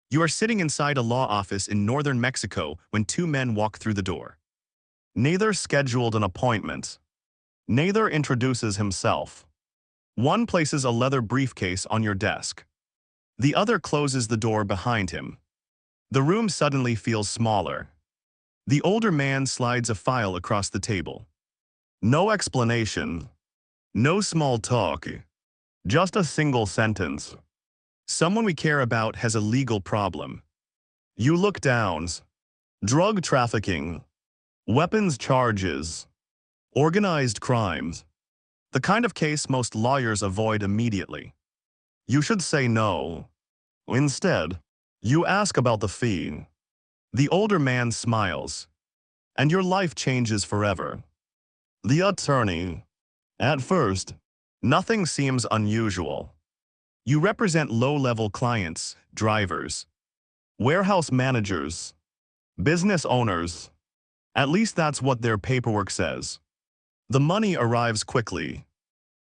You are sitting inside a law office in northern Mexico when two men walk through the door. Neither scheduled an appointment. Neither introduces himself. One places a leather briefcase on your desk. The other closes the door behind him. The room suddenly feels smaller. The older man slides a file across the table. No explanation. No small talk. Just a single sentence. Someone we care about has a legal problem. You look down. Drug trafficking. Weapons charges. Organized crimes. The kind of case most lawyers avoid immediately. You should say no. Instead, you ask about the fee. The older man smiles. And your life changes forever. The attorney. At first, nothing seems unusual. You represent low-level clients, drivers, warehouse managers, business owners. At least that's what their paperwork says. The money arrives quickly.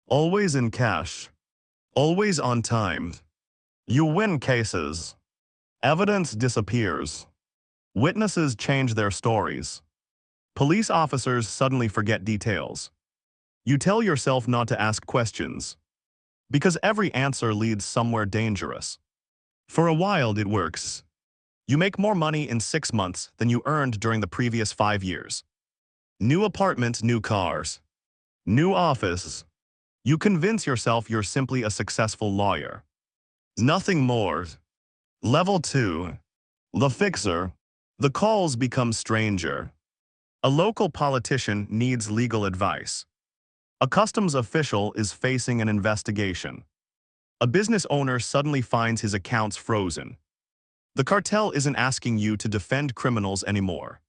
Always in cash. Always on time. You win cases. Evidence disappears. Witnesses change their stories. Police officers suddenly forget details. You tell yourself not to ask questions. Because every answer leads somewhere dangerous. For a while it works. You make more money in 6 months than you earned during the previous 5 years. New apartment, new cars. New office. You convince yourself you're simply a successful lawyer. Nothing more. Level 2. The fixer. The calls become stranger. A local politician needs legal advice. A customs official is facing an investigation. A business owner suddenly finds his accounts frozen. The cartel isn't asking you to defend criminals anymore.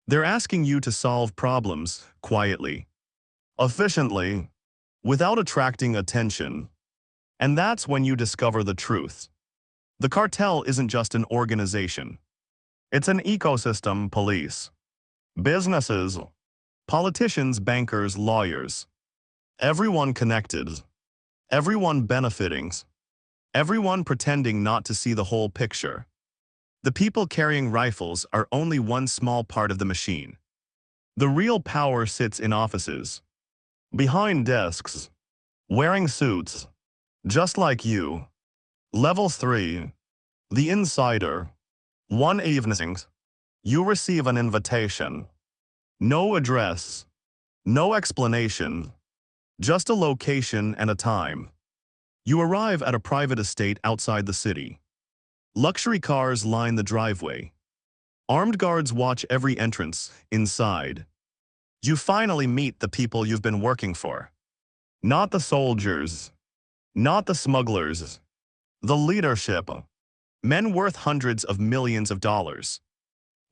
They're asking you to solve problems quietly, efficiently, without attracting attention. And that's when you discover the truth. The cartel isn't just an organization. It's an ecosystem: police, businesses, politicians, bankers, lawyers. Everyone connected. Everyone benefiting. Everyone pretending not to see the whole picture. The people carrying rifles are only one small part of the machine. The real power sits in offices, behind desks, wearing suits, just like you. Level 3. The insider. One evening, you receive an invitation. No address. No explanation. Just a location and a time. You arrive at a private estate outside the city. Luxury cars line the driveway. Armed guards watch every entrance inside. You finally meet the people you've been working for. Not the soldiers. Not the smugglers. The leadership. Men worth hundreds of millions of dollars.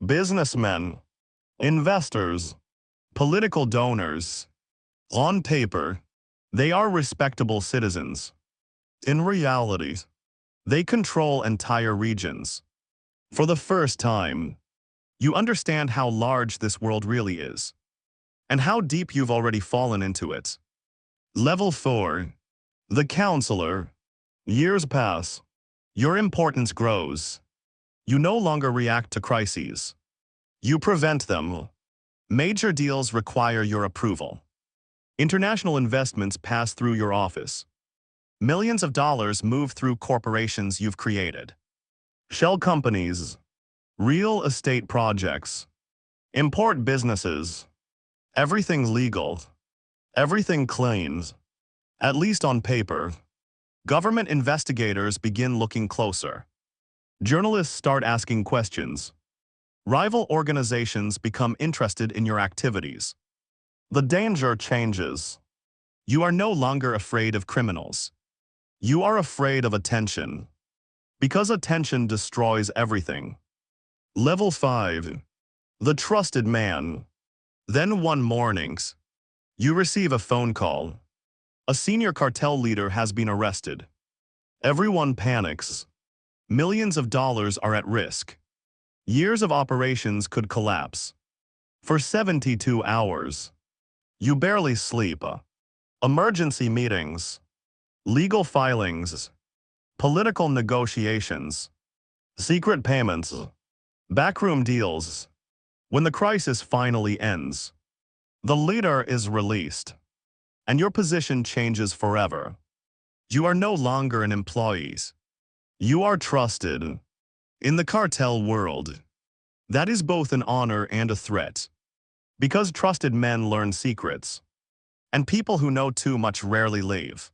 Businessmen. Investors. Political donors. On paper, they are respectable citizens. In reality, they control entire regions. For the first time, you understand how large this world really is, and how deep you've already fallen into it. Level 4. The counselor. Years pass. Your importance grows. You no longer react to crises. You prevent them. Major deals require your approval. International investments pass through your office. Millions of dollars move through corporations you've created. Shell companies. Real estate projects. Import businesses. Everything legal. Everything clean. At least on paper. Government investigators begin looking closer. Journalists start asking questions. Rival organizations become interested in your activities. The danger changes. You are no longer afraid of criminals. You are afraid of attention. Because attention destroys everything. Level 5. The trusted man. Then one morning, you receive a phone call. A senior cartel leader has been arrested. Everyone panics. Millions of dollars are at risk. Years of operations could collapse. For 72 hours. You barely sleep. Emergency meetings. Legal filings. Political negotiations. secret payments, backroom deals. When the crisis finally ends, the leader is released, and your position changes forever. You are no longer an employee. You are trusted. In the cartel world, that is both an honor and a threat, because trusted men learn secrets, and people who know too much rarely leave.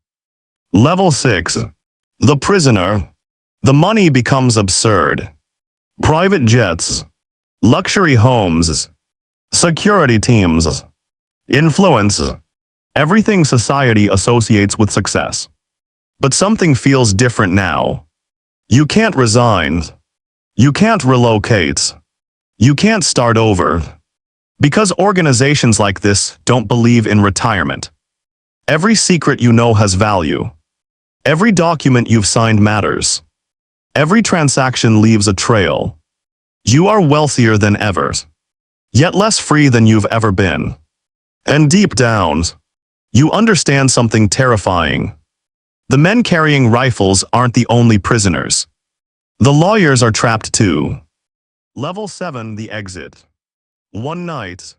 Level 6. The prisoner. The money becomes absurd. Private jets, luxury homes, security teams, influence, everything society associates with success. But something feels different now. You can't resign. You can't relocate. You can't start over. Because organizations like this don't believe in retirement. Every secret you know has value. Every document you've signed matters. Every transaction leaves a trail. You are wealthier than ever, yet less free than you've ever been. And deep down, you understand something terrifying. The men carrying rifles aren't the only prisoners. The lawyers are trapped too. Level 7. The exit. One night,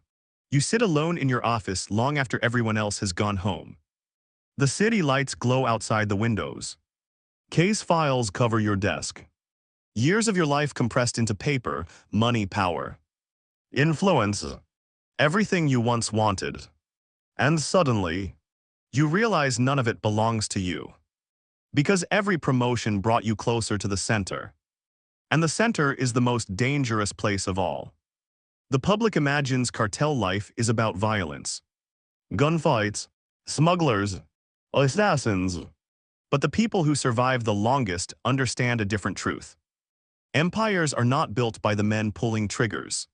you sit alone in your office long after everyone else has gone home. The city lights glow outside the windows. Case files cover your desk. Years of your life compressed into paper, money, power, influence, everything you once wanted. And suddenly, you realize none of it belongs to you. Because every promotion brought you closer to the center. And the center is the most dangerous place of all. The public imagines cartel life is about violence, gunfights, smugglers, assassins. But the people who survive the longest understand a different truth. Empires are not built by the men pulling triggers.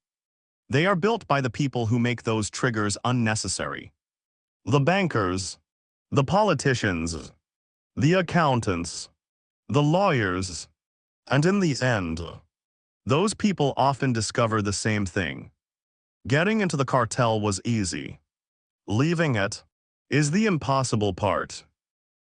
They are built by the people who make those triggers unnecessary. The bankers, the politicians, the accountants, the lawyers, and in the end, those people often discover the same thing. Getting into the cartel was easy. Leaving it is the impossible part.